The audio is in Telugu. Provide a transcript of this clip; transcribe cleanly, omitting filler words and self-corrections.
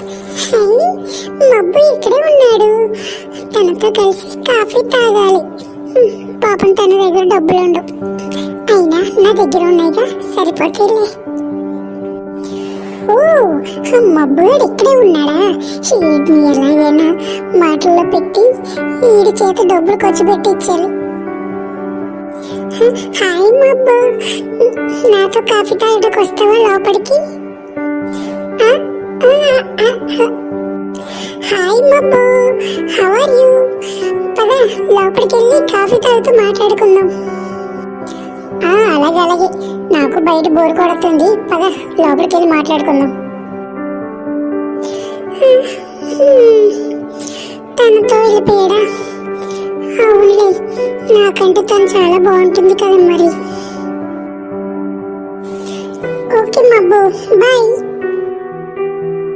హై, మబ్బు ఇక్కడే ఉన్నాడు. తనతో కలిసి కాఫీ తాగాలి. పాపం తన దగ్గర డబ్బులు ఉండవు. అయినా నా దగ్గర ఉన్నాయిగా, సరిపోతేలే. ఓ, మబ్బుగాడు ఇక్కడే ఉన్నాడా? వీడిని ఎలాగైనా మాటల్లో పెట్టి వీడి చేత డబ్బులు ఖర్చు పెట్టి ఇచ్చాలి. హాయ్ మబ్బు, నాతో కాఫీ తాగడానికి వస్తావా లోపలికి? హాయ్ మబ్బు, హౌ ఆర్ యూ? పద లోపలికి వెళ్ళి కాఫీ తాగుతూ మాట్లాడుకుందాం. అలాగే అలాగే, నాకు బయట బోర్ కొడుతుంది. పద లోపలికి వెళ్ళి మాట్లాడుకుందాం. తనతో వెళ్ళిపోయాడా? అవునులే, నాకంటే తను చాలా బాగుంటుంది కదా మరి. ఓకే మబ్బు, బాయ్.